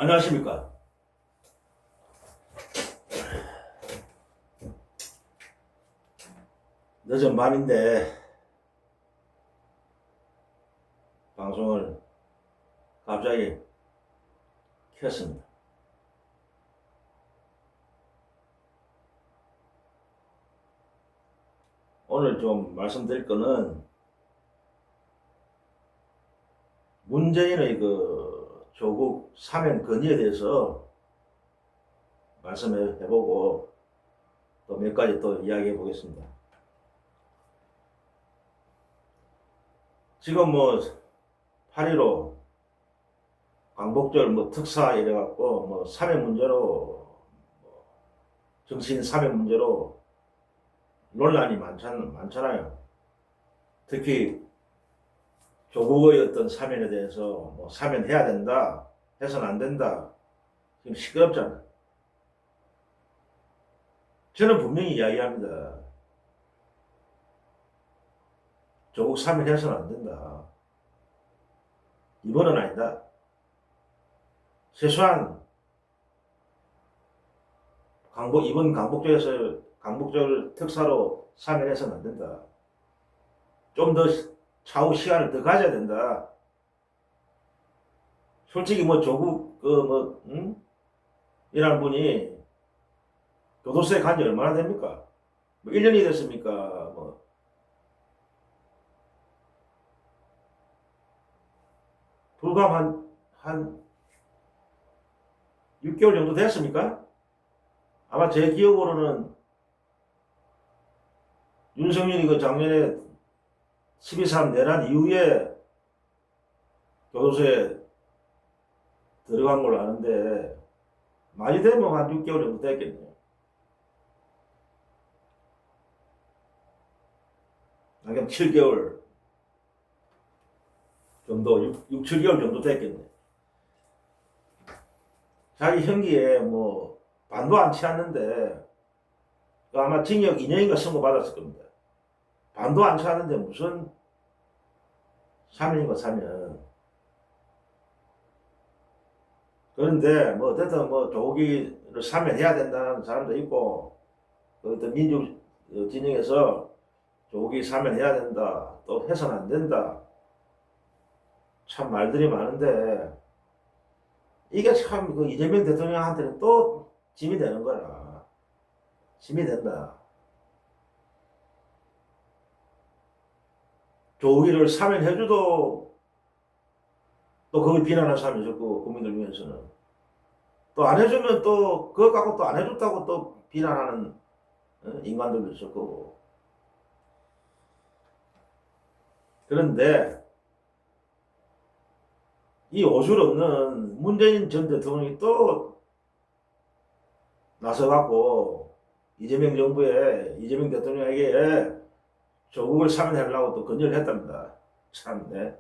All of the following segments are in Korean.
안녕하십니까. 늦은 밤인데 방송을 갑자기 켰습니다. 오늘 좀 말씀드릴 거는 문재인의 그 조국 사면 건의에 대해서 말씀해 보고 또 몇 가지 또 이야기해 보겠습니다. 지금 뭐 8.15 광복절 뭐 특사 이래갖고 뭐 사면 문제로 정치인 사면 문제로 논란이 많잖아요. 특히 조국의 어떤 사면에 대해서 뭐 사면해야 된다, 해서는 안 된다, 지금 시끄럽잖아요. 저는 분명히 이야기합니다. 조국 사면해서는 안 된다. 이번은 아니다. 최소한 이번 광복절 특사로 사면해서는 안 된다. 좀 더 차후 시간을 더 가져야 된다. 솔직히 뭐 조국 이라는 분이 교도소에 간 지 얼마나 됩니까? 뭐 1년이 됐습니까? 뭐 불과 한 6개월 정도 됐습니까? 아마 제 기억으로는 윤석열이 그 작년에 12.3 내란 이후에 교도소에 들어간 걸로 아는데 많이 되면 한 6개월 정도 됐겠네요. 그냥 7개월 정도, 7개월 정도 됐겠네. 자기 형기에 뭐 반도 안 치웠는데 아마 징역 2년인가 선고받았을 겁니다. 반도 안 치웠는데 무슨 사면인가 사면. 그런데 뭐 어쨌든 뭐 조국이를 사면해야 된다는 사람도 있고 어떤 민주 진영에서 조국이 사면해야 된다, 또 해서는 안 된다. 참 말들이 많은데 이게 참 그 이재명 대통령한테는 또 짐이 되는 거라. 짐이 된다. 조국이를 사면해줘도 또 그걸 비난하는 사람이 있었고, 국민들 중에서는 또 안 해주면 또 그거 갖고 또 안 해줬다고 또 비난하는 인간들도 있었고. 그런데 이 오줄 없는 문재인 전 대통령이 또 나서갖고 이재명 대통령에게 조국을 사면하려고 또 건의를 했답니다. 참, 네.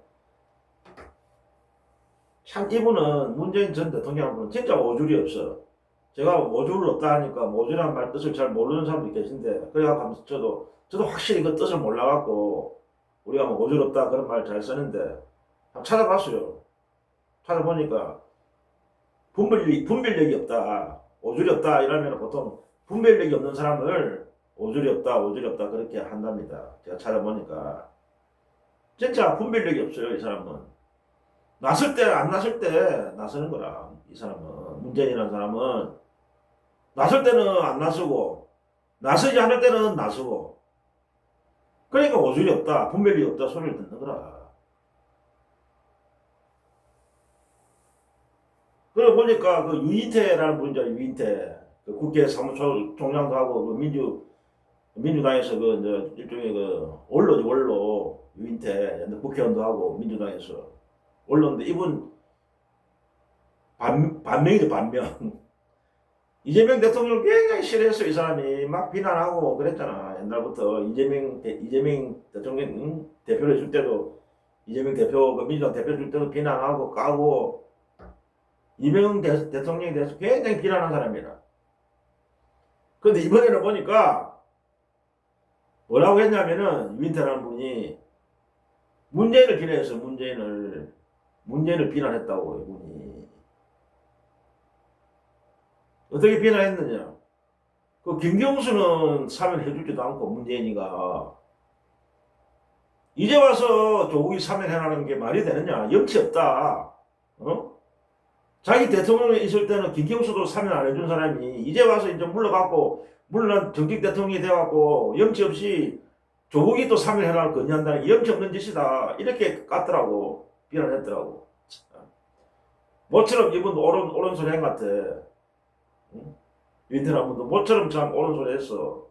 참 이분은 문재인 전 대통령은 진짜 오줄이 없어. 제가 오줄 없다 하니까 오줄이란 말 뜻을 잘 모르는 사람도 계신데 그래갖고 저도 확실히 그 뜻을 몰라갖고 우리가 뭐 오줄 없다 그런 말 잘 쓰는데 한번 찾아봤어요. 찾아보니까 분별력이 없다, 오줄이 없다 이러면 보통 분별력이 없는 사람을 오줄이 없다 그렇게 한답니다. 제가 찾아보니까 진짜 분별력이 없어요. 이 사람은 났을 때 안 났을 때 나서는 거라. 이 사람은 문재인이라는 사람은 났을 때는 안 나서고 나서지 않을 때는 나서고 그러니까 오줄이 없다, 분별력이 없다 소리를 듣는 거라. 그러고 보니까 그 유인태라는 분이죠. 유인태. 그 국회 사무처 총장도 하고 그 민주당에서 그 이제 일종의 그 원로 유인태 국회의원도 하고 민주당에서 원로인데 이분 반명이죠. 반명. 이재명 대통령을 굉장히 싫어했어. 이 사람이 막 비난하고 그랬잖아. 옛날부터 이재명 대통령 대표를 해줄 때도 이재명 대표 그 민주당 대표 줄 때도 비난하고 까고 이재명 대통령에 대해서 굉장히 비난한 사람이라. 그런데 이번에는 보니까 뭐라고 했냐면은 유인태라는 분이 문재인을 비난했어. 문재인을 비난했다고 이분이. 어떻게 비난했느냐? 그 김경수는 사면해주지도 않고 문재인이가 이제 와서 조국이 사면해라는 게 말이 되느냐? 염치 없다. 어? 자기 대통령이 있을 때는 김경수도 사면 안 해준 사람이 이제 와서 이제 물러갖고 물론 정직 대통령이 돼갖고 염치 없이 조국이 또 사면해라를 건의한다는 게 염치 없는 짓이다. 이렇게 깠더라고. 비난했더라고. 모처럼 이분 옳은 소리 한 것 같아. 응? 윈테나 분도 모처럼 참 옳은 소리 했어.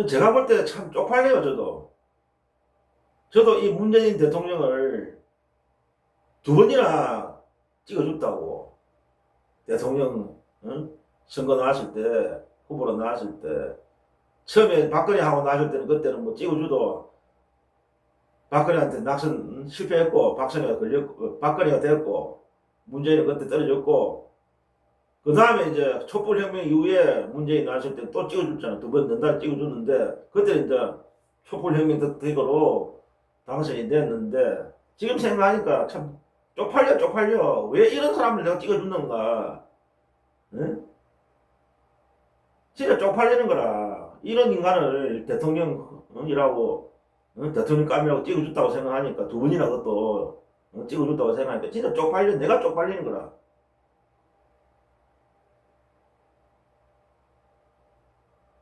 제가 볼 때 참 쪽팔려요, 저도. 저도 이 문재인 대통령을 두 번이나 찍어줬다고. 대통령, 응? 선거 나왔을 때, 후보로 나왔을 때. 처음에 박근혜하고 나왔을 때는 그때는 뭐 찍어줘도 박근혜한테 낙선 실패했고, 박근혜가 걸렸고, 박근혜가 됐고, 문재인은 그때 떨어졌고, 그 다음에 이제 촛불혁명 이후에 문재인 나왔을 때 또 찍어줬잖아. 두 번 연달아 찍어줬는데, 그때 이제 촛불혁명 덕택으로 당선이 됐는데, 지금 생각하니까 참 쪽팔려. 왜 이런 사람을 내가 찍어줬는가. 응? 진짜 쪽팔리는 거라. 이런 인간을 대통령이라고, 대통령감이라고 찍어줬다고 생각하니까, 두 번이나 그것도 찍어줬다고 생각하니까, 진짜 내가 쪽팔리는 거라.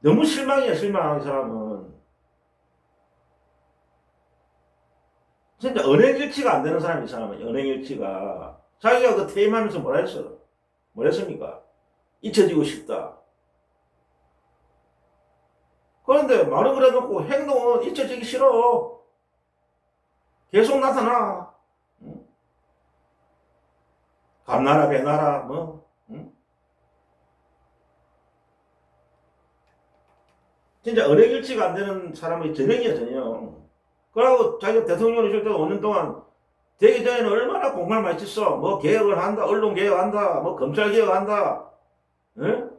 너무 실망이야, 실망, 이 사람은. 진짜 언행일치가 안 되는 사람이, 이 사람은. 언행일치가. 자기가 그 퇴임하면서 뭐라 했어? 뭐라 했습니까? 잊혀지고 싶다. 그런데 말은 그래 놓고 행동은 잊혀지기 싫어. 계속 나타나. 응? 감나라, 배나라, 뭐. 응? 진짜 언행일치가 안 되는 사람의 전형이야, 전형. 그러고 자기가 대통령이 있을 때 5년 동안 되기 전에는 얼마나 공갈 많이 쳤어. 뭐 개혁을 한다, 언론 개혁한다, 뭐 검찰 개혁한다. 응?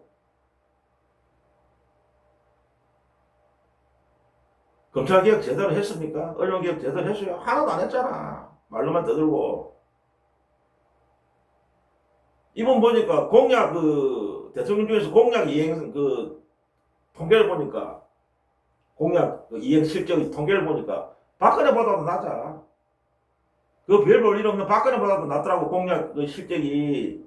검찰 개혁 제대로 했습니까? 언론 개혁 제대로 했어요? 하나도 안 했잖아. 말로만 떠들고. 이번 보니까 공약 대통령 중에서 공약 이행 통계를 보니까 공약 이행 실적 통계를 보니까 박근혜보다도 낮아. 그 별 볼 일 없는 박근혜보다도 낫더라고. 공약 실적이.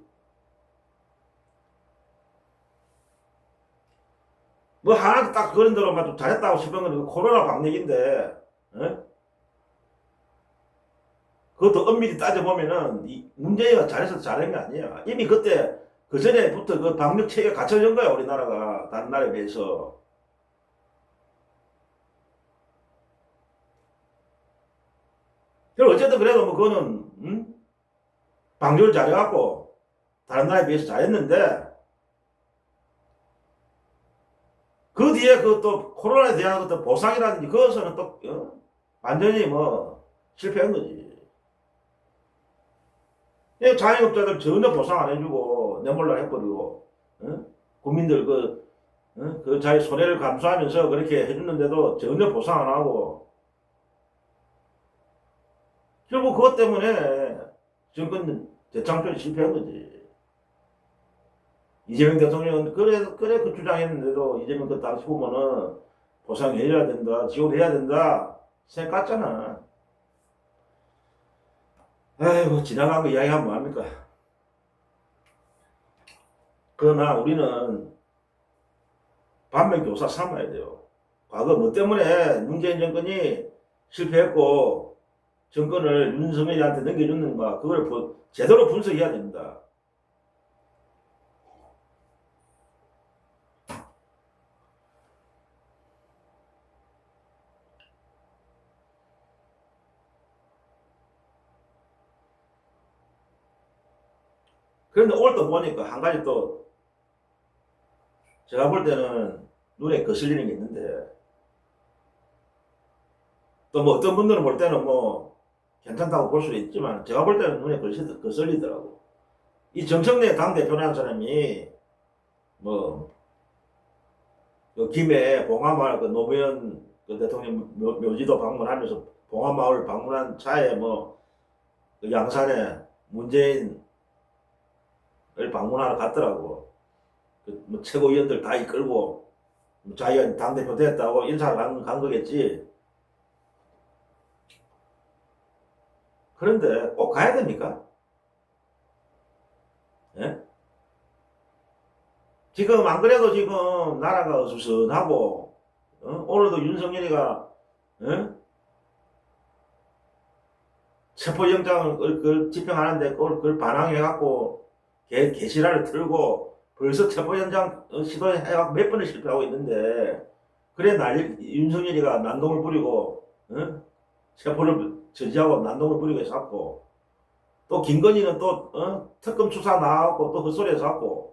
뭐 하나도 딱 그런 대로만 좀 잘했다고 싶은 건 코로나 방역인데, 어? 그것도 엄밀히 따져보면은 문재인이 잘해서 잘한 게 아니야. 이미 그때 그 전에부터 그 방역 체계 갖춰진 거야, 우리나라가 다른 나라에 비해서. 그리고 어쨌든 그래도 뭐 그거는 방역을 잘해갖고 다른 나라에 비해서 잘했는데, 그 뒤에 그또 코로나에 대한 것도 보상이라든지 그것은 또 완전히 뭐 실패한 거지. 자영업자들 전혀 보상 안 해주고 내몰라 해버리고, 국민들 그 자기 손해를 감수하면서 그렇게 해주는데도 전혀 보상 안 하고, 결국 그것 때문에 정권 재창출이 실패한 거지. 이재명 대통령은 그래 그 주장했는데도 이재명 그 당시 후보는 보상해줘야 된다, 지원해야 된다 생각했잖아. 아이고 지나간 거 이야기하면 뭐합니까? 그러나 우리는 반면교사 삼아야 돼요. 과거 뭐 때문에 문재인 정권이 실패했고 정권을 윤석열이한테 넘겨줬는가, 그걸 제대로 분석해야 됩니다. 그런데 오늘 또 보니까 한 가지 또 제가 볼 때는 눈에 거슬리는 게 있는데, 또 뭐 어떤 분들은 볼 때는 뭐 괜찮다고 볼 수도 있지만 제가 볼 때는 눈에 거슬리더라고. 이 정청래 당대표라는 사람이 뭐 김해 봉하마을 그 노무현 그 대통령 묘지도 방문하면서 봉화마을 방문한 차에 그 양산에 문재인을 방문하러 갔더라고. 뭐 최고위원들 다 이끌고 자기가 당대표 됐다고 인사를 간 거겠지. 그런데 꼭 가야 됩니까? 예? 지금 안 그래도 지금 나라가 어수선하고 오늘도 윤석열이가 체포영장을 그걸 집행하는데 그걸 반항해갖고 게시라를 틀고 벌써 체포영장 시도해갖고 몇 번을 실패하고 있는데 그래 윤석열이가 난동을 부리고 체포를 저지하고 난동을 부리고 해서 또 김건희는 또 특검 수사 나왔고 또 헛소리해서 갖고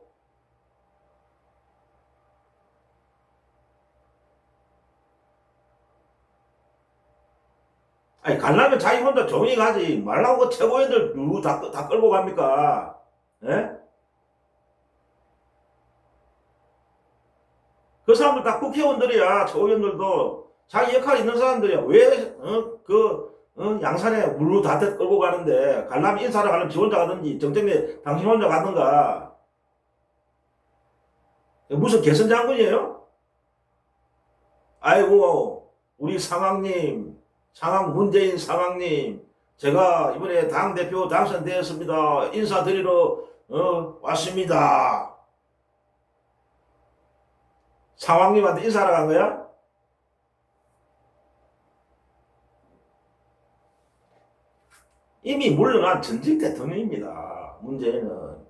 아니 가려면 자기 혼자 조용히 가지 말라고 그 최고위원들 다 끌고 갑니까? 예? 그 사람들 다 국회의원들이야. 최고위원들도 자기 역할이 있는 사람들이야. 왜 양산에 물로 다 끌고 가는데 가려면 인사를 가려면 지 혼자 가든지 정청래 당신 혼자 가든가. 무슨 개선 장군이에요? 아이고 우리 문재인 상황님 제가 이번에 당대표 당선되었습니다. 인사드리러 왔습니다. 상황님한테 인사하러 간 거야? 이미 물러난 전직 대통령입니다. 문재인은.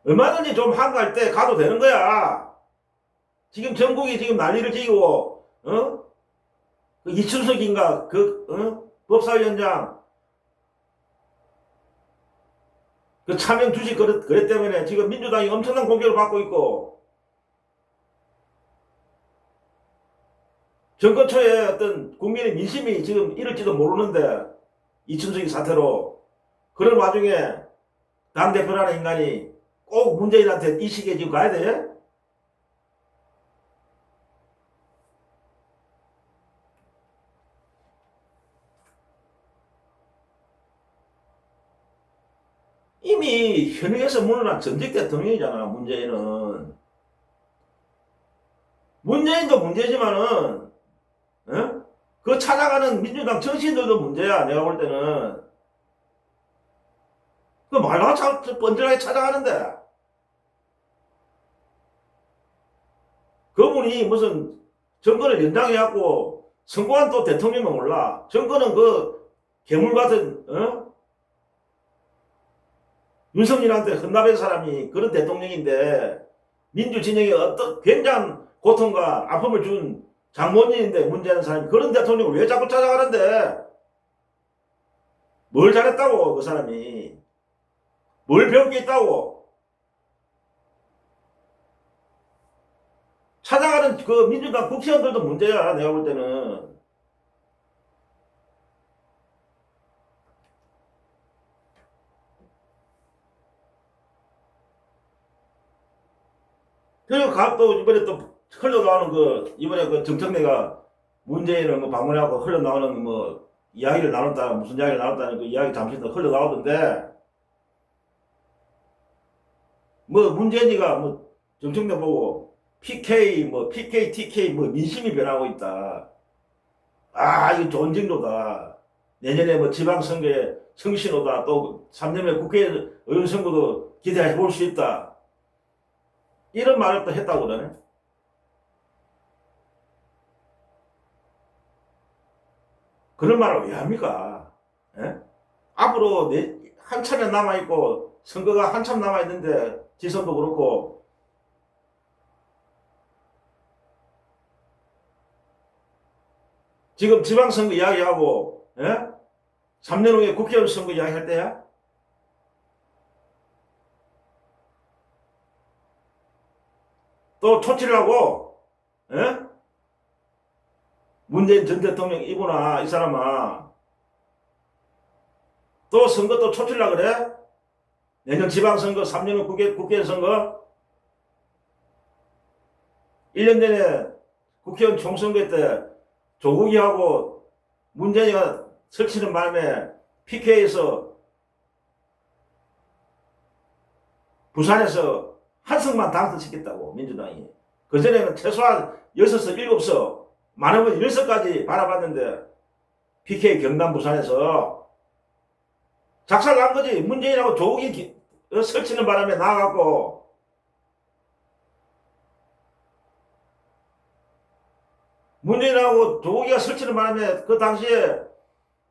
얼마든지 좀 한가할 때 가도 되는 거야. 지금 전국이 지금 난리를 지고 그 이춘석인가 법사위원장 그 차명 주식 그랬 때문에 지금 민주당이 엄청난 공격을 받고 있고 정권 초에 어떤 국민의 민심이 지금 이럴지도 모르는데 이춘석이 사태로 그런 와중에 당대표라는 인간이 꼭 문재인한테 이 시기에 지금 가야 돼? 이미 현역에서 물러난 전직 대통령이잖아. 문재인도 문제지만은 그 찾아가는 민주당 정치인들도 문제야. 내가 볼 때는 그 말로 뻔뻔하게 찾아가는데 그분이 무슨 정권을 연장해갖고 성공한 또 대통령은 몰라. 정권은 그 괴물 같은 윤석열한테 헌납한 사람이 그런 대통령인데 민주진영에 어떤 굉장한 고통과 아픔을 준 장본인인데 문제하는 사람이 그런 대통령을 왜 자꾸 찾아가는데 뭘 잘했다고 그 사람이 뭘 배울 게 있다고 찾아가는 그 민주당 국회의원들도 문제야. 내가 볼 때는 그리고 또 이번에 또 흘러나오는 이번에 정청래가 문재인을 방문하고 흘러나오는 이야기를 나눴다, 무슨 이야기를 나눴다는 그 이야기 잠시 더 흘러나오던데, 문재인이가 정청래 보고 PK, TK, 민심이 변하고 있다. 아, 이거 좋은 징조다. 내년에 지방선거에 성신호다. 또 3년 후에 국회의원 선거도 기대해 볼 수 있다. 이런 말을 또 했다고 그러네. 그런 말을 왜 합니까? 예? 앞으로 한참이 남아있고 선거가 한참 남아있는데 지선도 그렇고 지금 지방선거 이야기하고 3년 후에 국회의원 선거 이야기할 때야? 또 초치를 하고 문재인 전 대통령 이구나 이 사람아 또 선거 또 초치려고 그래? 내년 지방선거 3년 후 국회의원 선거 1년 전에 국회의원 총선거 때 조국이하고 문재인이가 설치는 바람에 PK에서 부산에서 한석만 당선시켰다고 민주당이. 그전에는 최소한 6석, 7석, 많으면 10석까지 바라봤는데 PK 경남 부산에서 작살 난 거지. 문재인하고 조국이 설치는 바람에 나와갖고 문재인하고 조국이가 설치는 바람에 그 당시에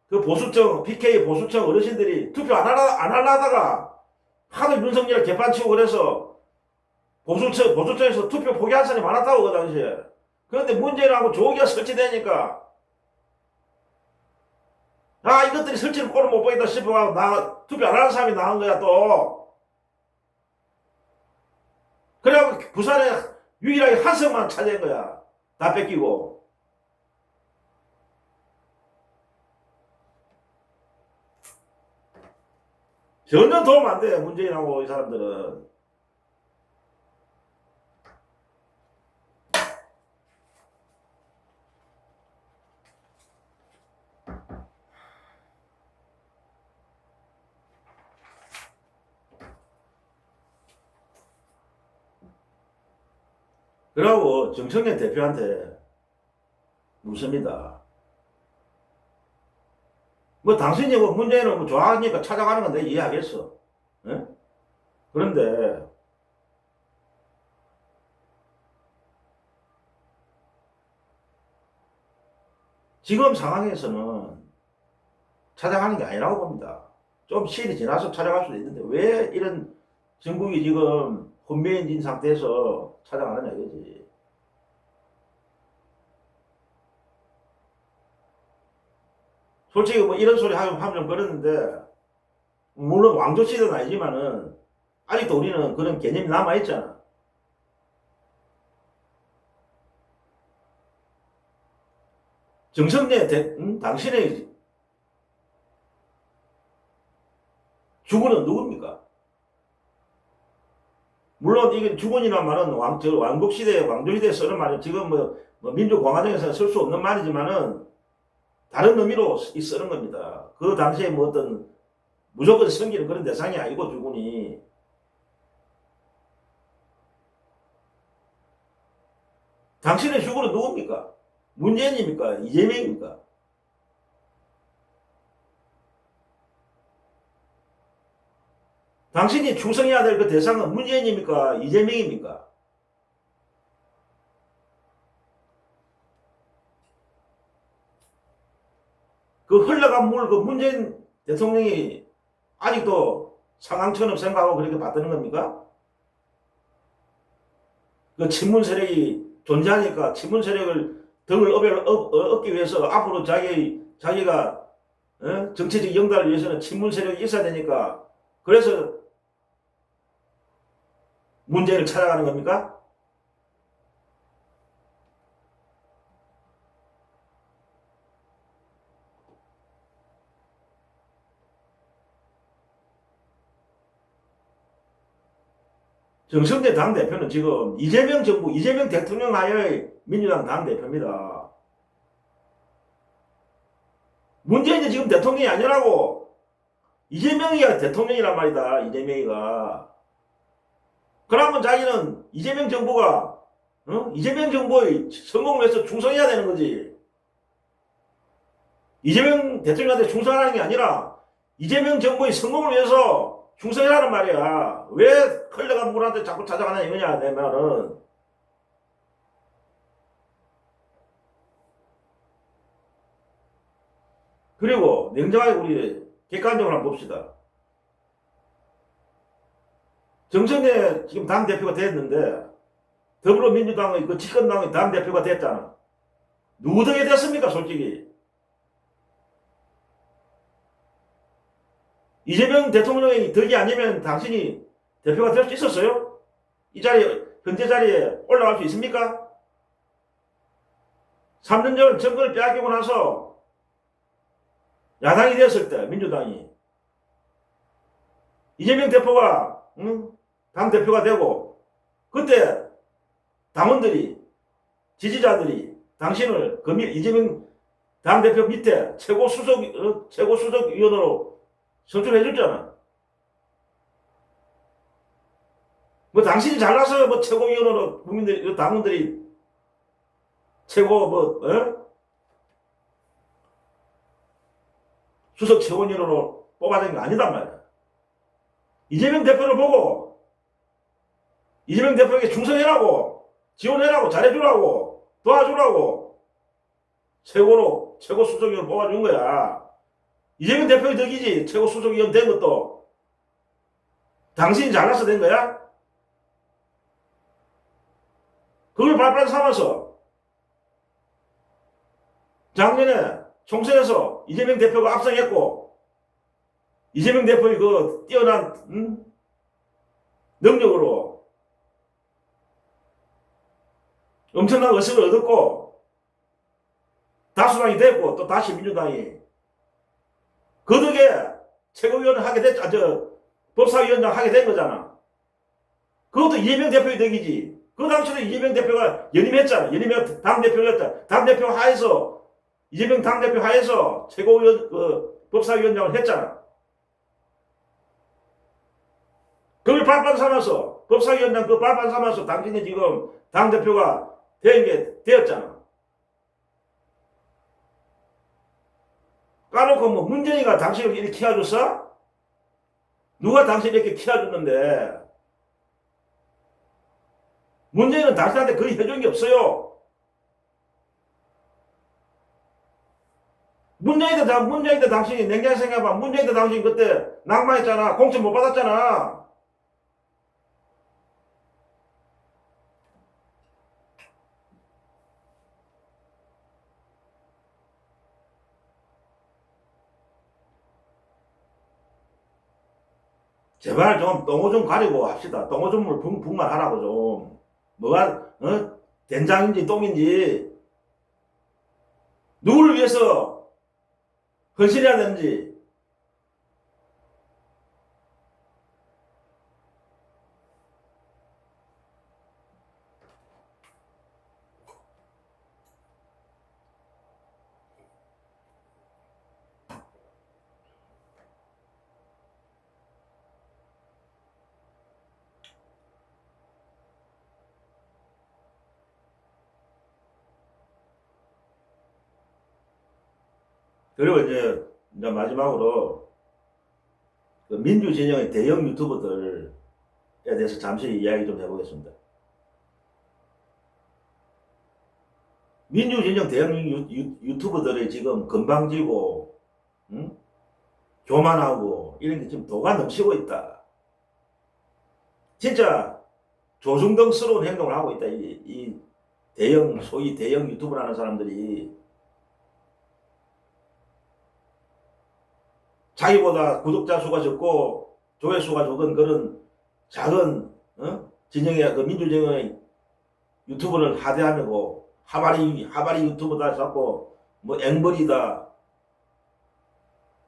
그 보수층, PK 보수층 어르신들이 투표 안 하려다가 하도 윤석열 개판치고 그래서 보수층에서 투표 포기한 사람이 많았다고 그 당시에. 그런데 문재인하고 조국이가 설치되니까 이것들이 설치는 꼴을 못 보겠다 싶어 투표 안 하는 사람이 나온 거야 또. 그래갖고 부산에 유일하게 한석만 차지한 거야. 다 뺏기고. 전혀 도움 안 돼, 문재인하고 이 사람들은. 그러고 정청래 대표한테 묻습니다. 뭐 당신이 뭐 문재인을 뭐 좋아하니까 찾아가는 건 내가 이해하겠어. 에? 그런데 지금 상황에서는 찾아가는 게 아니라고 봅니다. 좀 시일이 지나서 찾아갈 수도 있는데 왜 이런 전국이 지금 혼미해진 상태에서 찾아가느냐 이거지. 솔직히 뭐 이런 소리 하면 좀 그러는데 물론 왕조시대는 아니지만은 아직도 우리는 그런 개념이 남아있잖아. 정청래 당신의 주군은 누굽니까? 물론 이게 주군이란 말은 왕국시대, 왕조시대에 쓰는 말은 지금 뭐 민주공화정에서 쓸 수 없는 말이지만은 다른 의미로 쓰는 겁니다. 그 당시에 뭐 어떤 무조건 섬기는 그런 대상이 아니고 주군이. 당신의 주군은 누굽니까? 문재인입니까? 이재명입니까? 당신이 충성해야 될 그 대상은 문재인입니까? 이재명입니까? 그 흘러간 물, 그 문재인 대통령이 아직도 상황처럼 생각하고 그렇게 받드는 겁니까? 그 친문 세력이 존재하니까 친문 세력을 등을 업기 위해서 앞으로 자기가 정치적 영달을 위해서는 친문 세력이 있어야 되니까 그래서 문재인을 찾아가는 겁니까? 정성대 당대표는 지금 이재명 정부, 이재명 대통령 하에 민주당 당대표입니다. 문재인이 지금 대통령이 아니라고. 이재명이가 대통령이란 말이다. 이재명이가. 그러면 자기는 이재명 정부가 이재명 정부의 성공을 위해서 충성해야 되는 거지. 이재명 대통령한테 충성하는 게 아니라 이재명 정부의 성공을 위해서 충성이라는 말이야. 왜 흘러간 물한테 자꾸 찾아가냐 이거냐 내 말은. 그리고 냉정하게 우리 객관적으로 한번 봅시다. 정청래 지금 당대표가 됐는데 더불어민주당의 그 집권당의 당대표가 됐잖아. 누구 덕에 됐습니까 솔직히. 이재명 대통령이 덕이 아니면 당신이 대표가 될 수 있었어요? 이 자리에, 현재 자리에 올라갈 수 있습니까? 3년 전 정권을 빼앗기고 나서 야당이 되었을 때 민주당이 이재명 대표가 당대표가 되고 그때 당원들이 지지자들이 당신을 이재명 당대표 밑에 최고 수석위원으로 선출해줬잖아. 뭐 당신이 잘나서 뭐 최고위원으로 국민들, 당원들이 최고 수석 최고위원으로 뽑아낸 게 아니단 말이야. 이재명 대표를 보고 이재명 대표에게 충성해라고, 지원해라고, 잘해주라고, 도와주라고 최고 수석위원 뽑아준 거야. 이재명 대표의 덕이지. 최고 수석위원 된 것도 당신이 잘나서 된 거야. 그걸 발판 삼아서 작년에 총선에서 이재명 대표가 압승했고, 이재명 대표의 그 뛰어난 능력으로 엄청난 의석을 얻었고 다수당이 됐고, 또 다시 민주당이 그 덕에 최고위원을 하게 법사위원장 하게 된 거잖아. 그것도 이재명 대표의 덕이지. 그 당시에 이재명 대표가 연임했잖아. 연임해 당대표였잖아. 당대표 하에서, 이재명 당대표 하에서 법사위원장을 했잖아. 그걸 발판 삼아서, 법사위원장 그 발판 삼아서 당신이 지금 당대표가 되었잖아. 까놓고 뭐 문재인이가 당신을 이렇게 키워줬어? 누가 당신을 이렇게 키워줬는데? 문재인은 당신한테 거의 해준 게 없어요. 문재인도 당신이 냉정히 생각해봐. 문재인도 당신 그때 낙마했잖아. 공천 못 받았잖아. 제발 좀 똥오 좀 가리고 합시다. 똥오 좀을 분만하라고 좀. 뭐가 된장인지 똥인지 누구를 위해서 헌신해야 되는지. 그리고 이제 마지막으로 그 민주진영의 대형 유튜버들에 대해서 잠시 이야기 좀 해보겠습니다. 민주진영 대형 유튜버들이 지금 건방지고 교만하고 이런 게 지금 도가 넘치고 있다. 진짜 조중동스러운 행동을 하고 있다. 이 소위 대형 유튜브라는 사람들이 자기보다 구독자 수가 적고 조회수가 적은 그런 작은 진영의 그 민주진영의 유튜브를 하대하고 하바리 유튜브다 자꾸 뭐 앵벌이다,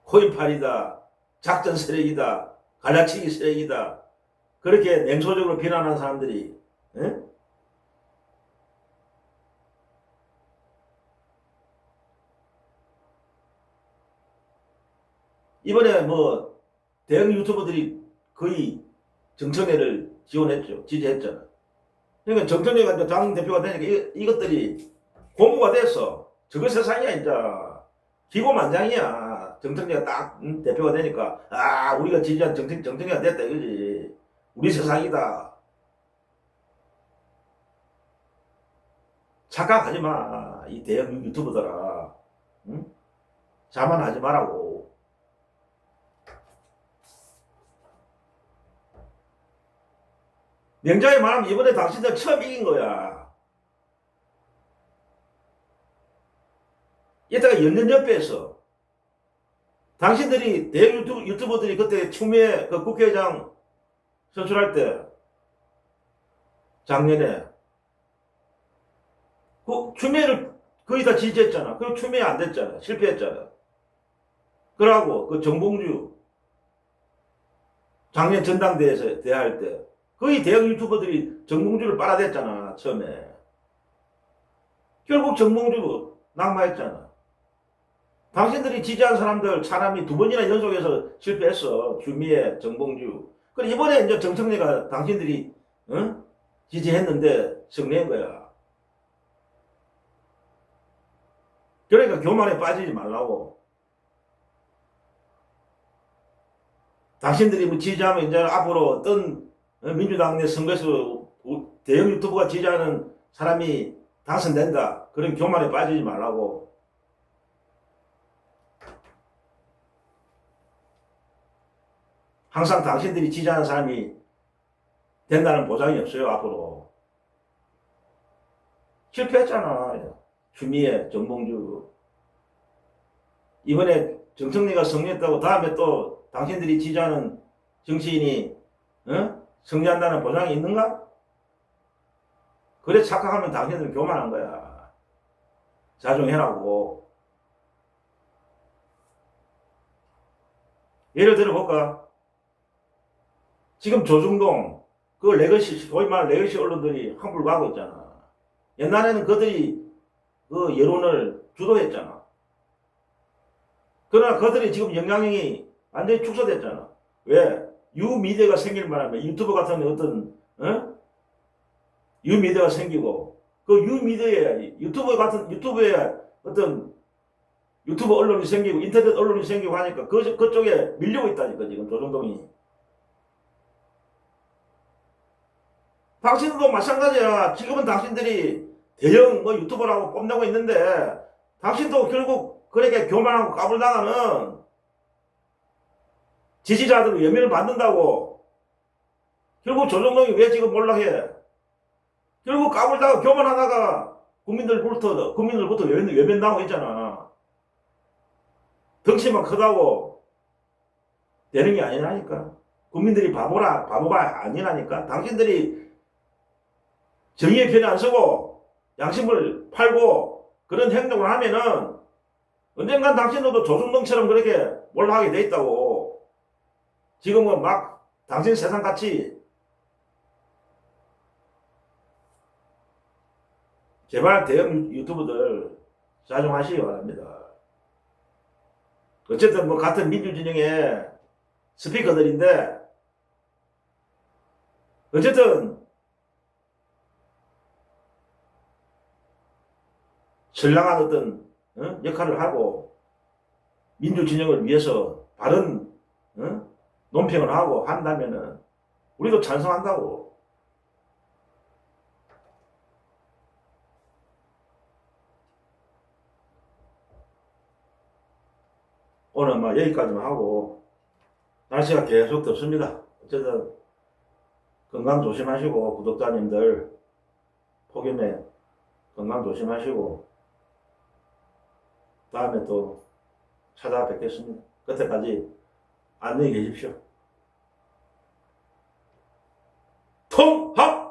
코인팔이다, 작전 세력이다, 갈라치기 세력이다, 그렇게 냉소적으로 비난하는 사람들이 이번에 뭐 대형 유튜버들이 거의 정청래를 지지했잖아. 그러니까 정청래가 당 대표가 되니까 이것들이 고무가 됐어. 저거 세상이야. 이제 기고만장이야. 정청래가 딱 대표가 되니까 우리가 지지한 정청래가 됐다 이거지. 우리 세상이다. 착각하지 마. 이 대형 유튜버들아. 자만하지 말라고. 냉정히 말하면 이번에 당신들 처음 이긴 거야. 이따가 연년연배에서 당신들이 대형 유튜버들이 그때 추미애 그 국회의장 선출할 때 작년에 그 추미애를 거의 다 지지했잖아. 그 추미애 안 됐잖아. 실패했잖아. 그러고 그 정봉주 작년 전당대회에서 대화할 때 거의 대형 유튜버들이 정봉주를 빨아댔잖아. 처음에. 결국 정봉주 낙마했잖아. 당신들이 지지한 사람들 사람이 두 번이나 연속해서 실패했어. 주미애, 정봉주. 그래 이번에 이제 정청래가 당신들이 지지했는데 승리한 거야. 그러니까 교만에 빠지지 말라고. 당신들이 뭐 지지하면 이제 앞으로 어떤 민주당 내 선거에서 대형 유튜버가 지지하는 사람이 당선된다. 그런 교만에 빠지지 말라고. 항상 당신들이 지지하는 사람이 된다는 보장이 없어요, 앞으로. 실패했잖아. 추미애, 정봉주. 이번에 정청래가 승리했다고 다음에 또 당신들이 지지하는 정치인이 승리한다는 보장이 있는가? 그래 착각하면 당신들은 교만한 거야. 자중해라고. 예를 들어 볼까? 지금 조중동 그 레거시 소위 말하는 레거시 언론들이 환불하고 있잖아. 옛날에는 그들이 그 여론을 주도했잖아. 그러나 그들이 지금 영향력이 완전히 축소됐잖아. 왜? 유미디어가 생길 만하면 유튜브 같은 어떤 유미디어가 생기고 그 유미디어에 유튜브에 어떤 유튜브 언론이 생기고 인터넷 언론이 생기고 하니까 그쪽에 밀리고 있다니까 지금 조중동이. 당신들도 마찬가지야. 지금은 당신들이 대형 뭐 유튜버라고 뽐내고 있는데 당신도 결국 그렇게 교만하고 까불다가는 지지자들 외면을 받는다고. 결국 조정동이 왜 지금 몰락해? 결국 까불다가 교만하다가 국민들부터 외면당하고 있잖아. 덩치만 크다고 되는 게 아니라니까. 국민들이 바보가 아니라니까. 당신들이 정의의 편에 안 서고 양심을 팔고 그런 행동을 하면은 언젠간 당신들도 조중동처럼 그렇게 몰락하게 돼 있다고. 지금은 막 당신 세상같이 제발 대형 유튜버들 자중하시기 바랍니다. 어쨌든 뭐 같은 민주진영의 스피커들인데 어쨌든 선량한 어떤 역할을 하고 민주진영을 위해서 바른 논평을 하고 한다면은 우리도 찬성한다고. 오늘 뭐 여기까지만 하고 날씨가 계속 덥습니다. 어쨌든 건강 조심하시고 구독자님들 폭염에 건강 조심하시고 다음에 또 찾아뵙겠습니다. 그때까지 안녕히 계십시오. 통합!